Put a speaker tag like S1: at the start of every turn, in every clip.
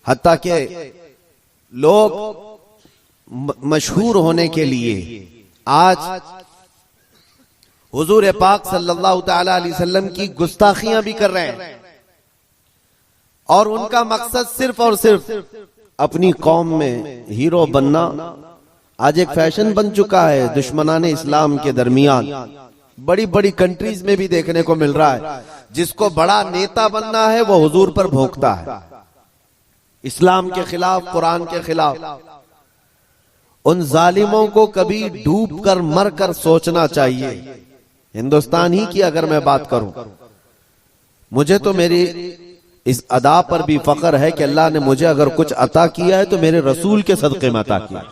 S1: हत्ता कि लोग मशहूर होने के लिए आज हुजूर पाक सल्लल्लाहु तआला अलैहि वसल्लम की गुस्ताखियां भी कर रहे हैं और उनका मकसद सिर्फ और सिर्फ अपनी कौम में हीरो बनना आज एक फैशन बन चुका है। दुश्मनाने इस्लाम के दरमियान बड़ी बड़ी कंट्रीज में भी देखने को मिल रहा है, जिसको बड़ा नेता बनना है वो हुजूर पर भोंकता है, इस्लाम के खिलाफ, कुरान के खिलाफ। उन जालिमों को कभी डूब कर मर कर सोचना चाहिए। हिंदुस्तान ही की अगर मैं बात करूं, मुझे तो मेरी इस अदा पर भी फख्र है कि अल्लाह ने मुझे अगर कुछ अता किया है तो मेरे रसूल के सदक़े में अता किया।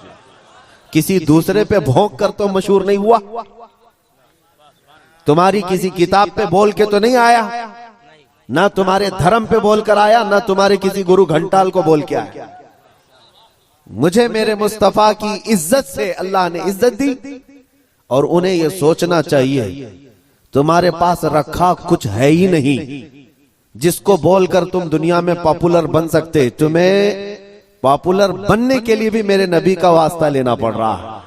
S1: किसी दूसरे पे भोंक कर तो मशहूर नहीं हुआ, तुम्हारी किसी किताब पे बोल के तो नहीं आया, ना तुम्हारे धर्म पे बोल कर आया, ना तुम्हारे किसी गुरु घंटाल को बोल के आया। मुझे मेरे मुस्तफा की इज्जत से अल्लाह ने इज्जत दी और उन्हें यह सोचना चाहिए तुम्हारे पास रखा कुछ है ही नहीं जिसको बोलकर तुम दुनिया में पॉपुलर बन सकते। तुम्हें पॉपुलर बनने के लिए भी मेरे नबी का वास्ता लेना पड़ रहा है।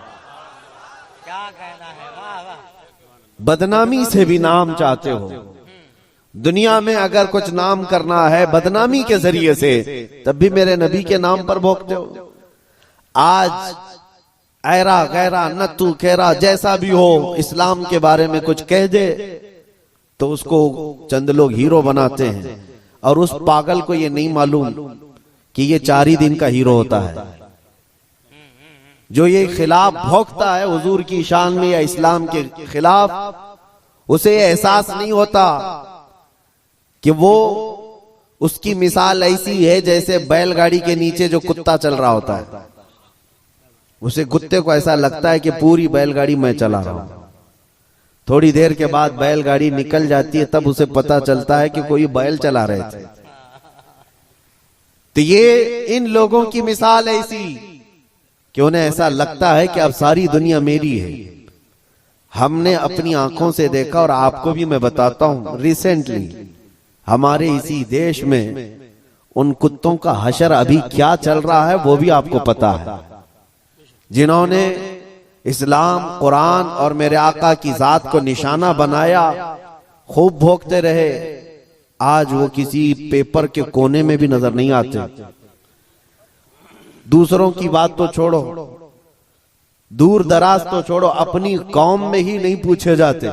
S1: बदनामी से भी नाम चाहते हो, दुनिया में अगर कुछ नाम करना है बदनामी के जरिए से, तब भी मेरे नबी के नाम पर भोंकते हो। आज ऐरा गैरा नत्तू खेरा जैसा भी हो, इस्लाम के बारे में कुछ कह दे तो उसको चंद लोग हीरो बनाते हैं और उस पागल को ये नहीं मालूम कि ये 4 ही दिन का हीरो होता है। जो ये खिलाफ भोंकता है हुजूर की शान में या इस्लाम के खिलाफ, उसे ये एहसास नहीं होता कि वो उसकी मिसाल ऐसी है जैसे बैलगाड़ी के नीचे जो कुत्ता चल रहा होता है। उसे कुत्ते को ऐसा लगता है कि पूरी बैलगाड़ी मैं चला रहा हूं। थोड़ी देर के बाद बैलगाड़ी निकल जाती है, तब उसे पता चलता है कि कोई बैल चला रहे थे। तो ये इन लोगों की मिसाल ऐसी कि उन्हें ऐसा लगता है कि अब सारी दुनिया मेरी है। हमने अपनी आंखों से देखा और आपको भी मैं बताता हूं, रिसेंटली हमारे इसी देश में उन कुत्तों का हशर अभी क्या चल रहा है वो भी आपको पता है। जिन्होंने इस्लाम, कुरान और मेरे आका की जात को निशाना बनाया, खूब भोंकते रहे, आज वो किसी पेपर के कोने में भी नजर नहीं आते। दूसरों की बात तो छोड़ो, दूर दराज तो छोड़ो, अपनी कौम में ही नहीं पूछे जाते।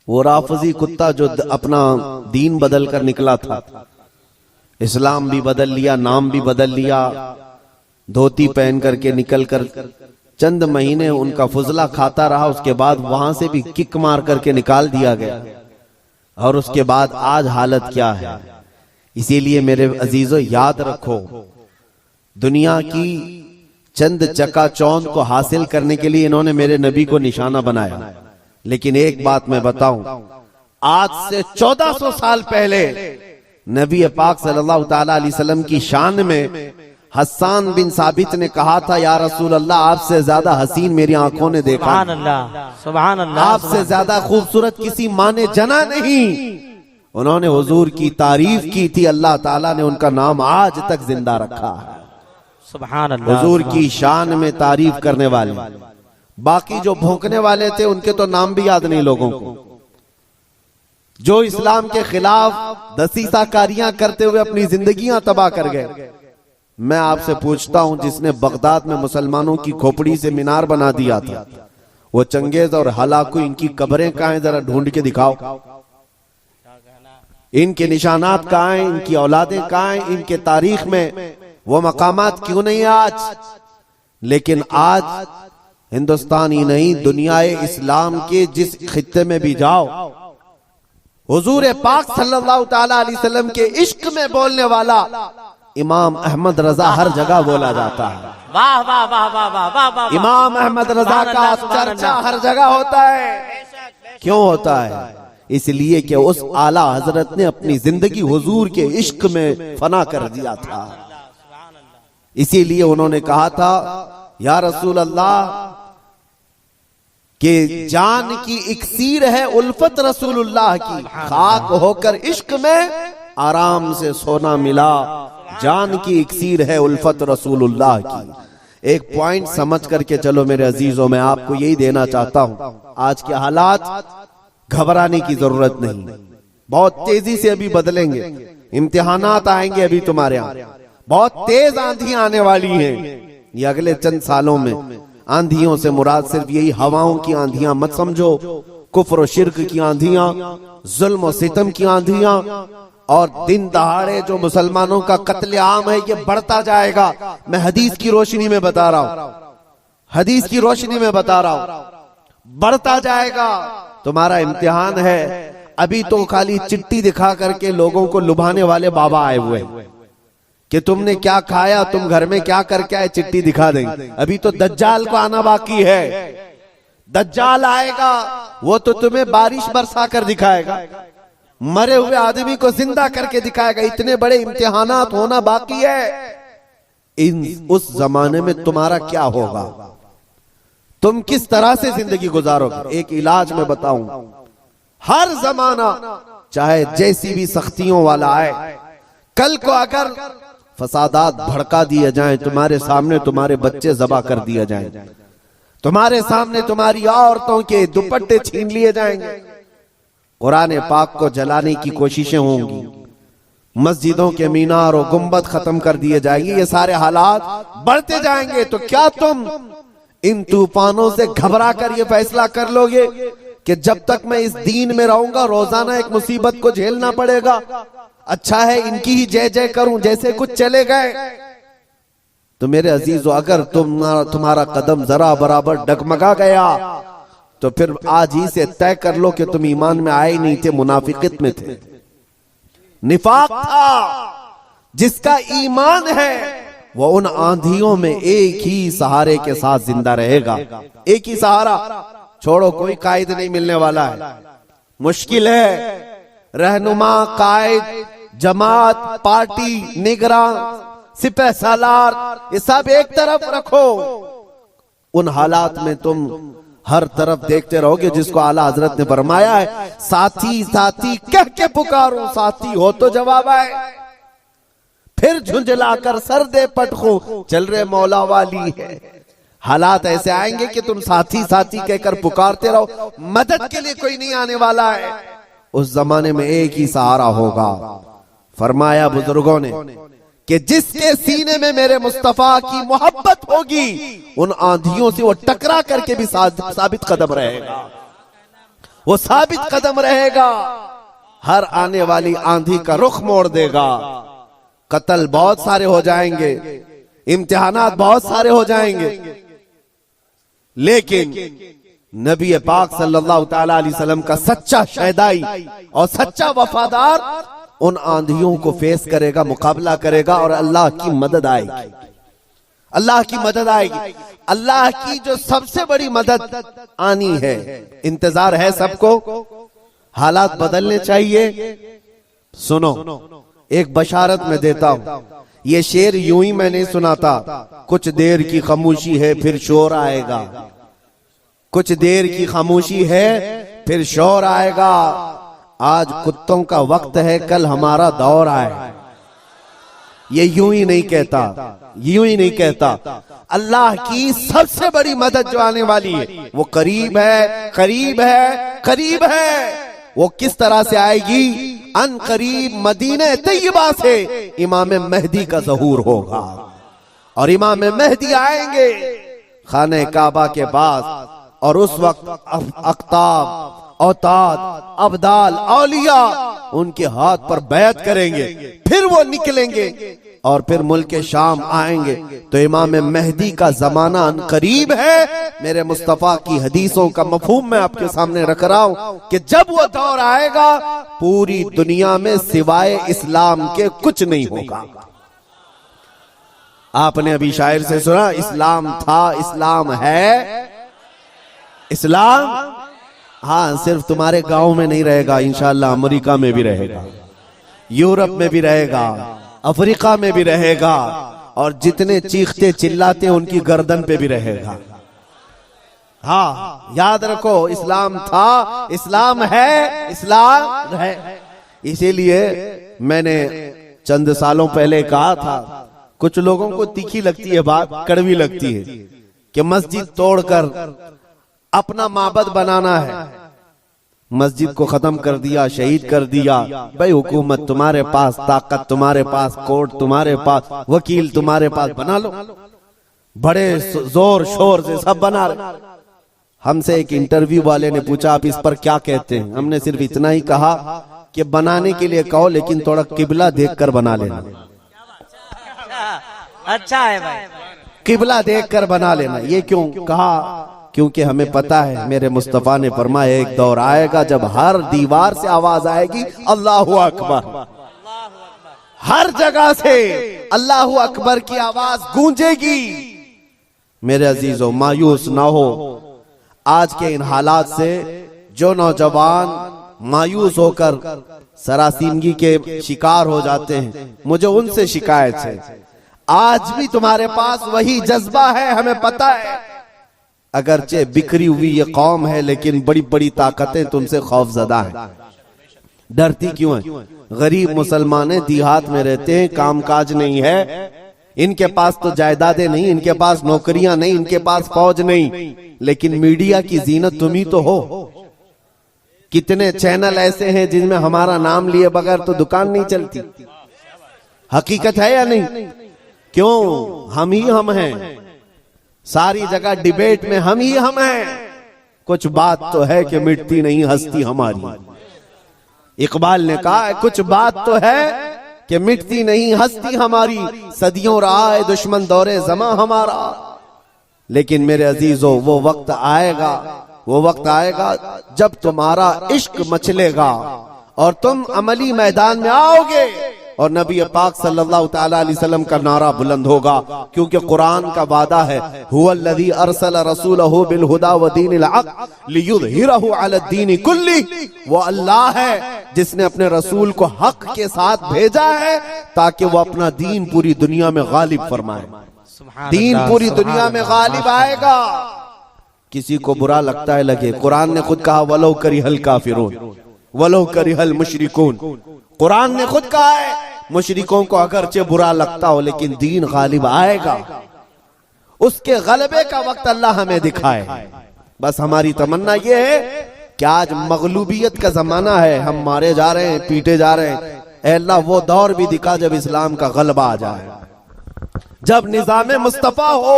S1: वो राफजी कुत्ता जो अपना दीन बदल कर निकला था, इस्लाम भी बदल लिया, नाम भी बदल लिया, धोती पहन करके निकल कर चंद महीने उनका फुजला खाता रहा, उसके बाद वहां से भी किक मार करके निकाल दिया गया। और उसके बाद आज हालत क्या है। इसीलिए मेरे अजीजों याद रखो, दुनिया की चंद चकाचौंध को हासिल करने के लिए इन्होंने मेरे नबी को निशाना बनाया। लेकिन एक बात मैं बताऊं, आज से 1400 साल पहले नबी पाक सल्लल्लाहु तआला अलैहि वसल्लम की शान में हस्सान बिन साबित ने कहा था, या रसूल अल्लाह, आपसे ज्यादा हसीन मेरी आंखों ने देखा, सुभान अल्लाह, सुभान अल्लाह, आपसे ज्यादा खूबसूरत किसी माँ ने जना नहीं। उन्होंने हुजूर की तारीफ की थी, अल्लाह ताला ने उनका नाम आज तक जिंदा रखा है। सुभान अल्लाह। हुजूर की शान में तारीफ करने वाले, बाकी जो भौंकने वाले थे उनके तो नाम भी याद नहीं लोगों को। जो इस्लाम के खिलाफ दसीसाकारियां करते हुए अपनी जिंदगियां तबाह कर गए। मैं आपसे पूछता हूं, जिसने बगदाद में मुसलमानों की खोपड़ी से मीनार बना दिया था, वो चंगेज और हलाकू, इनकी कब्रें कहां हैं, जरा ढूंढ के दिखाओ। इनके निशानात कहां हैं, इनकी औलादें कहां हैं, इनके तारीख में वो मकामात क्यों नहीं आज। लेकिन आज हिंदुस्तान ही नहीं, दुनियाए इस्लाम के जिस खित्ते में भी जाओ, हुजूर पाक सल्लल्लाहु तआला अलैहि वसल्लम के इश्क में बोलने वाला इमाम अहमद रजा हर जगह बोला जाता है। वाह वाह वाह वाह वाह वाह। इमाम अहमद रजा का चर्चा हर जगह होता है। क्यों होता है? इसलिए कि उस आला हजरत ने अपनी जिंदगी हुजूर के इश्क में फना कर दिया था। इसीलिए उन्होंने कहा था, या रसूल अल्लाह, कि जान की इक्सीर है उल्फत रसूलुल्लाह की, खाक होकर इश्क में आराम से सोना मिला, जान की इक्सीर है उल्फत रसूलुल्लाह की। एक पॉइंट समझ करके चलो मेरे अजीजों, मैं आपको यही देना चाहता हूं, आज के हालात घबराने की जरूरत नहीं, बहुत तेजी से अभी बदलेंगे, इम्तिहानात आएंगे अभी तुम्हारे यहाँ, बहुत तेज आंधियां आने वाली हैं ये अगले चंद सालों में। आंधियों से मुराद सिर्फ यही हवाओं की आंधियां मत समझो, कुफ्र और शिर्क की आंधियां, जुल्म और सितम की आंधियां, और दिन दहाड़े जो मुसलमानों का कत्लेआम है ये बढ़ता जाएगा। मैं हदीस की रोशनी में बता रहा हूं, हदीस की रोशनी में बता रहा हूं, बढ़ता जाएगा। तुम्हारा इम्तिहान है। अभी तो खाली चिट्ठी दिखा करके लोगों को लुभाने वाले बाबा आए हुए कि तुमने क्या खाया, तुम घर में क्या करके आए, चिट्ठी दिखा देंगे। अभी तो दज्जाल को आना बाकी है। दज्जाल आएगा, वो तो तुम्हें बारिश बरसा कर दिखाएगा, मरे हुए आदमी को जिंदा करके दिखाएगा। इतने बड़े इम्तिहानात होना बाकी है। उस जमाने में तुम्हारा क्या होगा, तुम किस तरह से जिंदगी गुजारोगे? एक इलाज में बताऊं, हर जमाना चाहे जैसी भी सख्तियों वाला आए, कल को अगर फसादात भड़का दिए जाएं, तुम्हारे सामने तुम्हारे बच्चे ज़बा कर दिए जाएं, तुम्हारे सामने तुम्हारी औरतों के दुपट्टे छीन लिए जाएंगे, कुरान पाक को जलाने की कोशिशें होंगी, मस्जिदों के मीनार और गुंबद खत्म कर दिए जाएंगे, ये सारे हालात बढ़ते जाएंगे। तो क्या तुम इन तूफानों से घबरा कर ये फैसला कर लोगे कि जब तक मैं इस दीन में रहूंगा रोजाना एक मुसीबत को झेलना पड़ेगा, अच्छा है इनकी ही जय जय करूं, जैसे कुछ चले गए? तो मेरे अजीजों, अगर तुम्हारा कदम जरा बराबर डगमगा गया तो फिर आज ही से तय कर लो कि तुम ईमान में आए नहीं थे, मुनाफिकत में थे, निफाक था। जिसका ईमान है वो उन आंधियों में एक ही सहारे के साथ जिंदा रहेगा। एक ही सहारा, छोड़ो, कोई कायद नहीं मिलने वाला है, मुश्किल है। रहनुमा, कायद, जमात, पार्टी, निगरान, सिपह सालार, ये सब एक तरफ रखो। उन हालात में तुम हर तरफ देखते रहोगे जिसको आला हजरत ने फरमाया है, साथी साथी कह के पुकारो, साथी हो तो जवाब आए, फिर झुंझलाकर सर दे पटखो, चल रहे मौला वाली है। हालात ऐसे आएंगे कि तुम साथी साथी कहकर पुकारते रहो, मदद के लिए कोई नहीं आने वाला है। उस जमाने में एक ही सहारा होगा। फरमाया बुजुर्गों ने कि जिसके सीने में मेरे मुस्तफा की मोहब्बत होगी, उन आंधियों से वो टकरा करके भी साबित कदम रहेगा, वो साबित कदम रहेगा। हर आने वाली आंधी का रुख मोड़ देगा। कत्ल बहुत सारे हो जाएंगे, इम्तिहानात बहुत सारे हो जाएंगे, लेकिन नबी पाक सल्लल्लाहु तआला अलैहि वसल्लम का सच्चा शहदाई और सच्चा वफादार उन आंधियों को फेस करेगा, मुकाबला करेगा, और अल्लाह की मदद आएगी। अल्लाह की मदद आएगी। अल्लाह की जो सबसे बड़ी मदद आनी है, इंतजार है सबको। हालात बदलने चाहिए। सुनो, एक बशारत में देता हूं, ये शेर यूं ही मैं नहीं सुनाता। कुछ देर की खामोशी है फिर शोर आएगा, कुछ देर की खामोशी है फिर शोर आएगा। आज कुत्तों का वक्त है, कल हमारा दौर आए। ये यूं ही नहीं कहता, यूं ही नहीं कहता। अल्लाह की सबसे बड़ी मदद जो आने वाली है वो करीब है, करीब है, करीब है। वो किस तरह से आएगी? अन करीब मदीने तैयबा से इमाम मेहदी का ज़हूर होगा, और इमाम मेहदी आएंगे खाने काबा के पास, और उस वक्त अख्ताब, औताद, अब्दाल, औलिया उनके हाथ पर बैत करेंगे, फिर वो निकलेंगे और फिर मुल्क शाम आएंगे। तो इमाम मेहदी का जमाना करीब है। मेरे मुस्तफा की हदीसों का मफहूम मैं आपके सामने रख रहा हूं कि जब वो दौर आएगा पूरी दुनिया में सिवाय इस्लाम के कुछ नहीं होगा। आपने अभी शायर से सुना, इस्लाम था, इस्लाम है। इस्लाम हाँ, सिर्फ तुम्हारे गांव में नहीं रहेगा, इंशाअल्लाह अमेरिका में भी रहेगा, यूरोप में भी रहेगा, अफ्रीका में भी रहेगा, और जितने चीखते चिल्लाते उनकी गर्दन पे भी रहेगा। हाँ, याद रखो, इस्लाम था, इस्लाम है, इस्लाम है। इसीलिए मैंने चंद सालों पहले कहा था, कुछ लोगों को तीखी लगती है बात, कड़वी लगती है, कि मस्जिद तोड़कर अपना माबद बनाना है। मस्जिद को खत्म कर दिया, शहीद कर दिया। भाई हुकूमत तुम्हारे पास, ताकत तुम्हारे पास, कोर्ट तुम्हारे पास, वकील तुम्हारे पास, बना लो। बड़े जोर शोर से सब बना रहे। हमसे एक इंटरव्यू वाले ने पूछा आप इस पर क्या कहते हैं? हमने सिर्फ इतना ही कहा कि बनाने के लिए कहो, लेकिन थोड़ा किबला देखकर बना लेना।
S2: अच्छा है भाई,
S1: किबला देखकर बना लेना। ये क्यों कहा? क्योंकि हमें पता है, मेरे मुस्तफा ने फरमाया एक दौर आएगा जब हर दीवार से आवाज आएगी अल्लाहु अकबर। हर जगह से अल्लाहु अकबर की आवाज गूंजेगी। मेरे अजीजों, मायूस ना हो। आज के इन हालात से जो नौजवान मायूस होकर सरासीमगी के शिकार हो जाते हैं, मुझे उनसे शिकायत है। आज भी तुम्हारे पास वही जज्बा है, हमें पता है। अगरचे बिखरी हुई ये कौम है, लेकिन बड़ी बड़ी ताकतें तुमसे खौफजदा हैं। डरती क्यों है? गरीब मुसलमान देहात में रहते हैं, कामकाज नहीं है, इनके पास तो जायदादें नहीं, इनके पास नौकरियां नहीं, इनके पास फौज नहीं, लेकिन मीडिया की जीनत तुम ही तो हो। कितने चैनल ऐसे हैं जिनमें हमारा नाम लिए बगैर तो दुकान नहीं चलती। हकीकत है या नहीं? क्यों? हम ही हम हैं। सारी जगह डिबेट में हम ही हम हैं। कुछ बात तो है कि मिटती नहीं हस्ती हमारी। इकबाल ने कहा कुछ बात तो है कि मिटती नहीं हस्ती हमारी, सदियों रहा है दुश्मन दौरे जमा हमारा। लेकिन मेरे अजीजों, वो वक्त आएगा, वो वक्त आएगा जब तुम्हारा इश्क मचलेगा और तुम अमली मैदान में आओगे और नबी पाक सल्लल्लाहु तआला अलैहि वसल्लम का नारा बुलंद होगा। क्योंकि कुरान का वादा है, हुवल्लज़ी अरसल रसूलहु बिल हुदा व दीनिल हक़ लियुज़हिरहु अला दीनि कुल्ली। वो अल्लाह है जिसने अपने रसूल को हक के साथ भेजा है ताकि वो अपना दीन पूरी दुनिया में गालिब फरमाए। दीन पूरी दुनिया में गालिब आएगा। किसी को बुरा लगता है लगे, कुरान ने खुद कहा वलो करिहल काफिरून वलो करिहल मुशरिकून। कुरान ने खुद कहा है मुशरिकों को अगरचे बुरा लगता हो, लेकिन दीन गालिब आएगा। उसके गलबे का वक्त अल्लाह हमें दिखाए। बस हमारी तमन्ना यह है कि आज मगलूबियत का जमाना है, हम मारे जा रहे हैं, पीटे जा रहे हैं। ऐ अल्लाह वो दौर भी दिखा जब इस्लाम का गलबा आ जाए, जब निजाम मुस्तफा हो,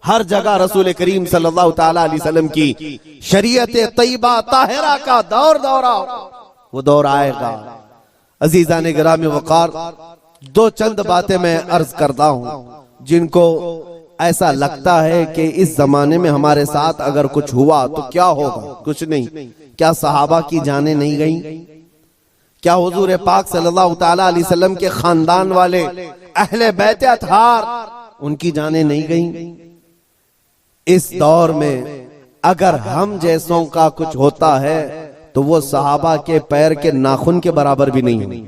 S1: हर जगह रसूल करीम सल्लल्लाहु तआला अलैहि वसल्लम की शरीयत तैयबा ताहिरा का दौर दौरा, वो दौर आएगा। अजीजा ने गिरामी वकार, दो चंद बातें मैं अर्ज करता हूं जिनको ऐसा लगता है कि इस जमाने में हमारे साथ अगर कुछ हुआ तो क्या होगा। कुछ नहीं। क्या सहाबा की जानें नहीं गई? क्या हुजूर पाक सल्लल्लाहु तआला अलैहि वसल्लम के खानदान वाले अहले बैत अतहार, उनकी जानें नहीं गई? इस दौर में अगर हम जैसों का कुछ होता है तो वो सहाबा के पैर के नाखून के बराबर भी नहीं है।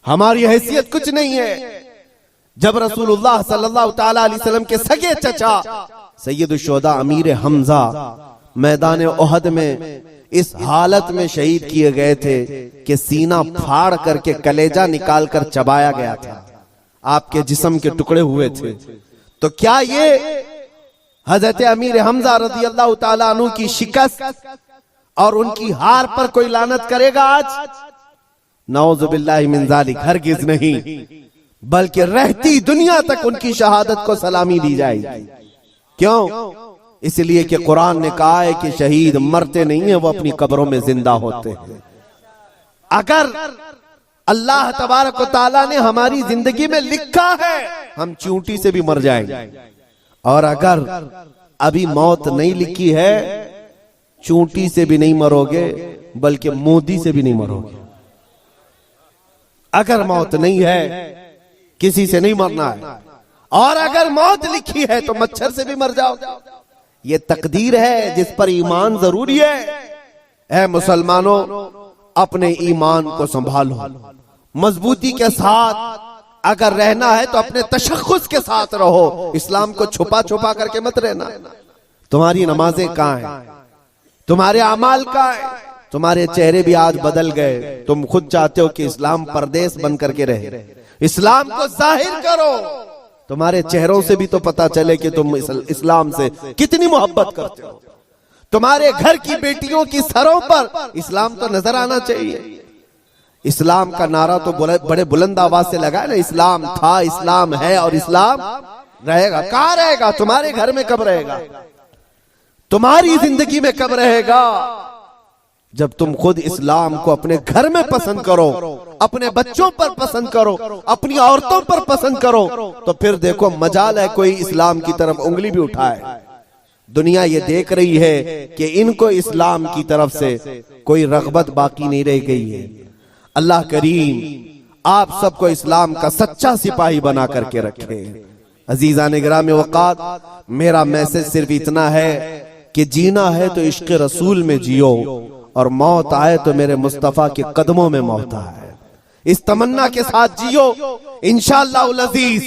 S1: हमारी हैसियत कुछ नहीं है। जब रसूलुल्लाह सल्लल्लाहु तआला अलैहि वसल्लम के सगे चचा सैयद शुहदा अमीर हमजा मैदान ओहद में इस हालत में शहीद किए गए थे कि सीना फाड़ करके कलेजा निकाल कर चबाया गया था, आपके जिस्म के टुकड़े हुए थे। तो क्या ये हजरत अमीर हमजा रज़ी अल्लाह ताला अन्हु की शिकस्त और उनकी हार पर कोई लानत करेगा आज? नऊज़ु बिल्लाहि मिन ज़ालिक, हरगिज़ नहीं, बल्कि रहती दुनिया तक उनकी शहादत को सलामी दी जाएगी। क्यों? इसलिए कि कुरान ने कहा है कि शहीद मरते नहीं है, वो अपनी कब्रों में जिंदा होते हैं। अगर अल्लाह तबारक व तआला ने हमारी जिंदगी में लिखा है हम चींटी से भी मर जाएंगे, और अगर अभी मौत नहीं लिखी है, चींटी से भी नहीं मरोगे बल्कि मोदी से भी नहीं मरोगे। अगर मौत नहीं है, किसी से नहीं मरना है, और अगर मौत लिखी है तो मच्छर से भी मर जाओ। ये तकदीर है जिस पर ईमान जरूरी है। ऐ मुसलमानों, अपने ईमान को संभालो, मजबूती के साथ अगर रहना है तो अपने तशख्खुस के साथ रहो, इस्लाम को छुपा छुपा करके मत रहना। तुम्हारी नमाजें कहाँ हैं? तुम्हारे अमाल कहाँ हैं? तुम्हारे चेहरे भी आज बदल गए। तुम खुद चाहते हो कि इस्लाम परदेश बन करके रहे, इस्लाम को जाहिर करो। तुम्हारे चेहरों से भी तो पता चले कि तुम इस्लाम से कितनी मोहब्बत करते हो। तुम्हारे घर की बेटियों की सरों पर इस्लाम तो नजर आना चाहिए। इस्लाम का नारा तो बड़े बुलंद आवाज से लगा ना, इस्लाम था, इस्लाम है और इस्लाम रहेगा। कहां रहेगा? तुम्हारे घर में कब रहेगा? तुम्हारी जिंदगी में कब रहेगा? जब तुम खुद इस्लाम को अपने घर में पसंद करो, अपने बच्चों पर पसंद करो, अपनी औरतों पर पसंद करो, तो फिर देखो मजाल है कोई इस्लाम की तरफ उंगली भी उठाए। दुनिया ये देख रही है कि इनको इस्लाम की तरफ से कोई रगबत बाकी नहीं रह गई है। अल्लाह करीम आप सबको इस्लाम का सच्चा सिपाही बना करके रखे। अजीज़ान गिरामी वक़ात, मेरा मैसेज सिर्फ इतना है कि जीना है तो इश्क़ रसूल में जियो, और मौत आए तो मेरे मुस्तफा के कदमों में मौत आए। इस तमन्ना के साथ जियो, इंशाअल्लाह अज़ीज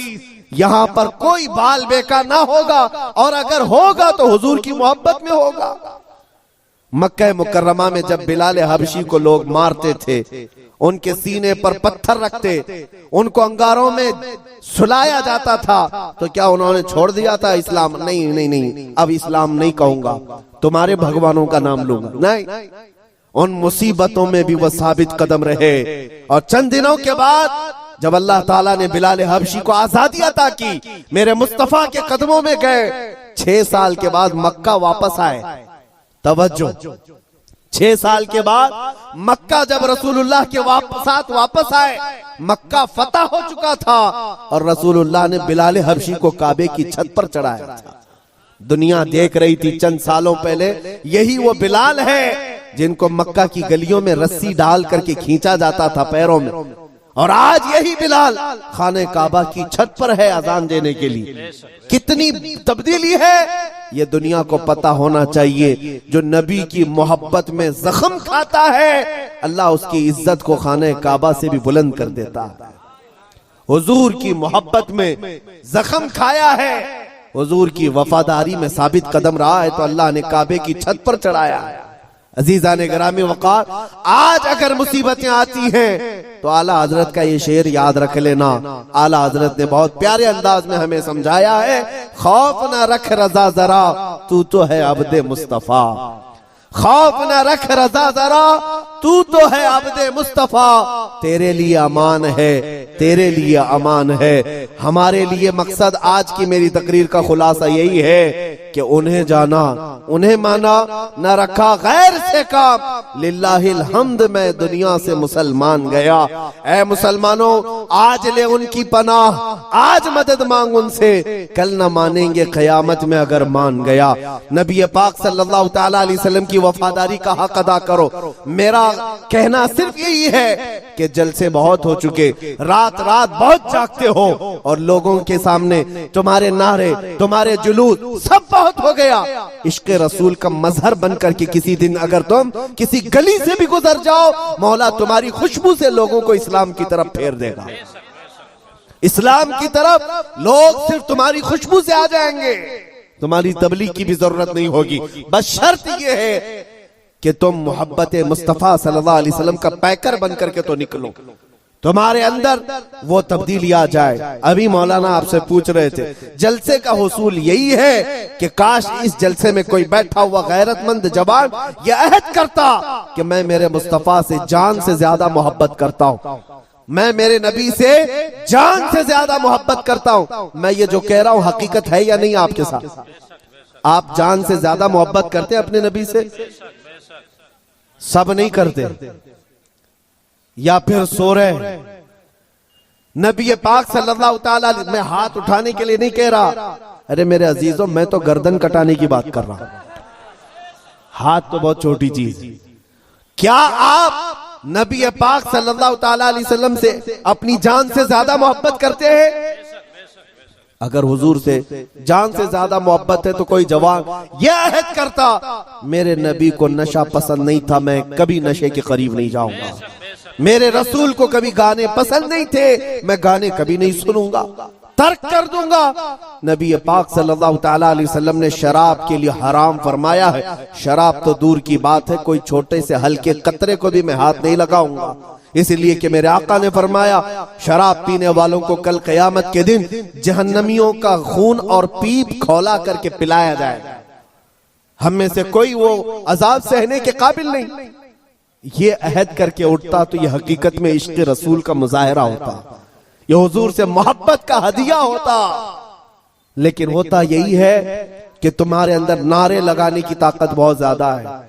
S1: यहां पर कोई बाल बेका ना होगा, और अगर होगा तो हुजूर की मोहब्बत में होगा। मक्का मुकर्रमा में जब बिलाल हबशी को लोग मारते थे, उनके सीने पर पत्थर रखते, उनको अंगारों में सुलाया जाता था, तो क्या उन्होंने छोड़ दिया था इस्लाम? नहीं नहीं नहीं, अब इस्लाम नहीं कहूंगा, तुम्हारे भगवानों का नाम लूंगा। नहीं, उन मुसीबतों में भी वो साबित कदम रहे। और चंद दिनों के बाद जब अल्लाह ताला ने बिलाल हबशी को आजादी अता की, मेरे मुस्तफा के कदमों में गए, 6 साल के बाद मक्का वापस आए। तवज्जो, 6 साल के बाद मक्का जब रसूलुल्लाह के साथ वापस आए, मक्का फतह हो चुका था और रसूलुल्लाह ने बिलाल हबशी को काबे की छत पर चढ़ाया था। दुनिया देख रही थी चंद सालों पहले, यही वो बिलाल है जिनको मक्का की गलियों में रस्सी डाल करके खींचा जाता था पैरों में, और आज यही बिलाल खाने काबा की छत पर है अजान देने के लिए। कितनी तब्दीली है ये दुनिया को पता होना चाहिए। जो नबी की मोहब्बत में जख्म खाता है, अल्लाह उसकी इज्जत को खाने काबा से भी बुलंद कर देता है। हुजूर की मोहब्बत में जख्म खाया है, हुजूर की वफादारी में साबित कदम रहा है, तो अल्लाह ने काबे की छत पर चढ़ाया है। अजीज़ान गिरामी वक़ार, आज अगर मुसीबतें आती हैं तो आला हजरत का ये शेर याद रख लेना। आला हजरत ने बहुत प्यारे अंदाज में हमें समझाया है, खौफ न रख रजा जरा, तू तो है अब्दे मुस्तफा। खौफ न रख रजा जरा, तू तो है अब्दे मुस्तफा। तेरे लिए अमान है, तेरे लिए अमान है। हमारे लिए मकसद आज की मेरी तकरीर का खुलासा यही है कि उन्हें जाना, उन्हें माना, न रखा गैर से काम। लिल्लाहिल हम्द, मैं दुनिया से मुसलमान गया। ऐ मुसलमानों, आज ले उनकी पनाह, आज मदद मांग उनसे, कल न मानेंगे क़यामत में अगर मान गया। नबी पाक सल्लल्लाहु तआला अलैहि वसल्लम की वफादारी का हक अदा करो। मेरा कहना सिर्फ यही है कि जलसे बहुत हो चुके, रात रात बहुत जागते हो, और लोगों के सामने तुम्हारे नारे, तुम्हारे जुलूस सब बहुत हो गया। इश्क़ रसूल का मजहर बन करके किसी दिन अगर तुम किसी गली से भी गुजर जाओ, मौला तुम्हारी खुशबू से लोगों को इस्लाम की तरफ फेर देगा। इस्लाम की तरफ लोग सिर्फ तुम्हारी खुशबू से आ जाएंगे, तुम्हारी तबलीग की भी जरूरत नहीं होगी। बस शर्त यह है कि तुम मोहब्बत मुस्तफा सल्लल्लाहु अलैहि वसल्लम का पैकर बन करके तो निकलो, तुम्हारे अंदर वो तब्दीली आ जाए। अभी मौलाना आपसे पूछ रहे थे, जलसे का हुसूल यही है कि काश इस जलसे में कोई बैठा हुआ गैरतमंद जवान यह अहद करता कि मैं मेरे मुस्तफा से जान से ज्यादा मोहब्बत करता हूँ, मैं मेरे नबी से जान से ज्यादा मोहब्बत करता हूँ। मैं ये जो कह रहा हूँ हकीकत है या नहीं आपके साथ? आप जान से ज्यादा मोहब्बत करते हैं अपने नबी से? सब नहीं करते, या फिर सो रहे। नबी पाक सल्लल्लाहु तआला, मैं हाथ उठाने के लिए नहीं कह रहा, अरे मेरे अजीजों, मैं तो गर्दन कटाने की बात कर रहा हूं। हाथ तो बहुत छोटी चीज। क्या आप नबी पाक सल्लल्लाहु तआला अलैहि वसल्लम से अपनी जान से ज्यादा मोहब्बत करते हैं? अगर हुजूर से जान से ज्यादा मोहब्बत है तो कोई जवान यह अहद करता, मेरे नबी को नशा पसंद नहीं था, मैं कभी नशे के करीब नहीं जाऊंगा। मेरे रसूल को कभी गाने पसंद नहीं थे, मैं गाने कभी नहीं सुनूंगा। तर्क कर दूंगा। नबी पाक सल्लल्लाहु तआला अलैहि वसल्लम ने शराब के लिए हराम फरमाया है। शराब तो दूर की बात है, कोई छोटे से हल्के कतरे को भी मैं हाथ नहीं लगाऊंगा, इसलिए कि मेरे आका ने फरमाया शराब पीने वालों को कल क़यामत के दिन जहन्नमियों का खून और पीप खौला करके पिलाया जाएगा। हम में से कोई वो अजाब सहने के काबिल नहीं। ये अहद करके उठता तो ये हकीकत में इश्क रसूल का मुजाहिरा होता, ये हुजूर से मोहब्बत का हदिया होता। लेकिन होता यही है कि तुम्हारे अंदर नारे लगाने की ताकत बहुत ज्यादा है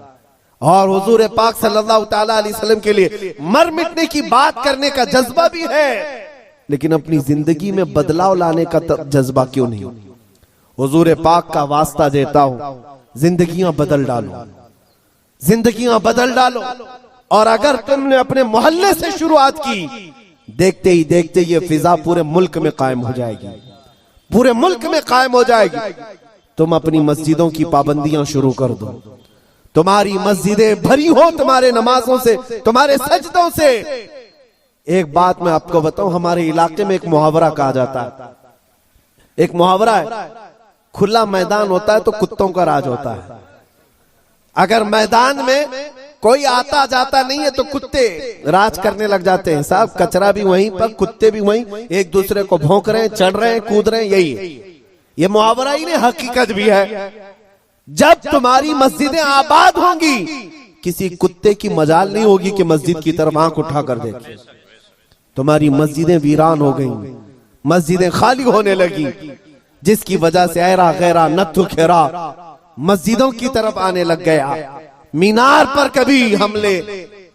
S1: और हुजूर पाक सल्लल्लाहु तआला अलैहि वसल्लम के लिए मर मिटने की बात करने का जज्बा भी है, लेकिन अपनी जिंदगी में बदलाव लाने का जज्बा क्यों नहीं? हुजूर पाक का वास्ता देता हूं, जिंदगियां बदल डालो, जिंदगियां बदल डालो। और अगर तुमने अपने मोहल्ले से शुरुआत की, देखते ही देखते ये फिजा पूरे मुल्क में कायम हो जाएगी, पूरे मुल्क में कायम हो जाएगी। तुम अपनी मस्जिदों की पाबंदियां शुरू कर दो, तुम्हारी मस्जिदें भरी हो तुम्हारे नमाजों से, तुम्हारे सजदों से। एक बात मैं आपको बताऊं, हमारे इलाके में एक मुहावरा कहा जाता है, एक मुहावरा है, खुला मैदान होता है तो कुत्तों का राज होता है। अगर मैदान में कोई आता जाता नहीं है तो कुत्ते राज करने लग जाते हैं। साहब कचरा भी वहीं पर, कुत्ते भी वहीं, एक दूसरे को भौंक रहे हैं, चढ़ रहे हैं, कूद रहे हैं। यही है, ये मुहावरा ही नहीं, हकीकत भी है। जब तुम्हारी मस्जिदें आबाद होंगी, किसी कुत्ते की मजाल नहीं होगी कि मस्जिद की तरफ आंख उठा कर देखे। तुम्हारी मस्जिदें वीरान हो गई, मस्जिदें खाली होने लगी, जिसकी वजह से ऐरा गैरा नत्थु खेरा मस्जिदों की तरफ आने लग गया। मीनार पर कभी हमले,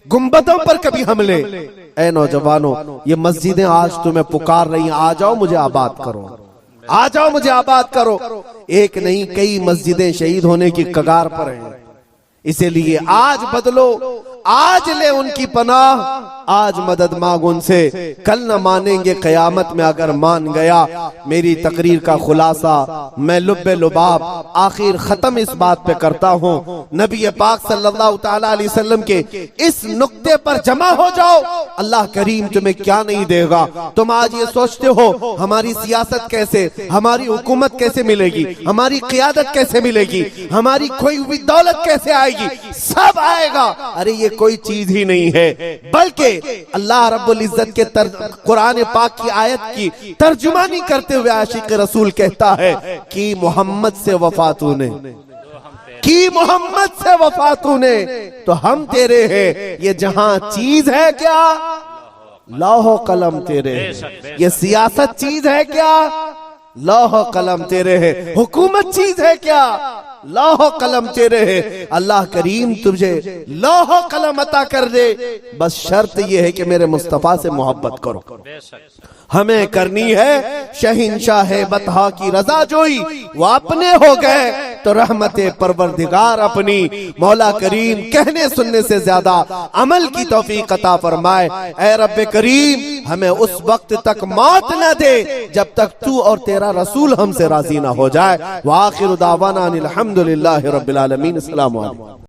S1: गुंबदों पर कभी हमले। ऐ नौजवानों, ये मस्जिदें आज तुम्हें पुकार रही हैं, आ जाओ मुझे आबाद करो, आ जाओ मुझे आबाद करो। एक नहीं कई मस्जिदें शहीद होने की कगार पर हैं। इसीलिए आज बदलो, आज ले उनकी पनाह, आज मदद मांग उनसे, कल न मानेंगे कयामत में अगर मान गया। मेरी तकरीर का खुलासा मैं लुब्बे लुबाब आखिर खत्म इस बात पे करता हूँ, नबी पाक सल्लल्लाहु तआला अलैहि वसल्लम के इस नुक्ते पर जमा हो जाओ। अल्लाह करीम तुम्हें क्या नहीं देगा। तुम आज ये सोचते हो हमारी सियासत कैसे, हमारी हुकूमत कैसे मिलेगी, हमारी क़ियादत कैसे मिलेगी, हमारी खोई हुई दौलत कैसे आएगी? सब आएगा। अरे ये कोई चीज ही नहीं है, बल्कि अल्लाह रब्बुल इज्जत के कुरान पाक की आयत की तर्जुमानी करते हुए आशिक रसूल कहता है कि मोहम्मद से वफा तूने, कि मोहम्मद से वफा तूने, तो हम तेरे हैं। ये जहां चीज है क्या, लौह कलम तेरे, ये सियासत चीज है क्या, लौह कलम तेरे है। हुकूमत चीज है क्या, लौह कलम तेरे है। अल्लाह करीम तुझे लौह कलम अता कर दे, बस शर्त यह है कि मेरे मुस्तफा से मोहब्बत करो। हमें करनी है शहंशाह बतहा की रजा जोई, वो अपने हो गए तो रहमते परवरदिगार अपनी। मौला करीम कहने सुनने से ज्यादा अमल की तौफीक अता फरमाए। ऐ रब्बे करीम हमें उस वक्त तक मौत न दे जब तक तू और तेरा रसूल हमसे राजी ना हो जाए। व आखिरु दावाना अनिल हम्दुलिल्लाहि रब्बिल आलमीन। अस्सलामु अलैकुम।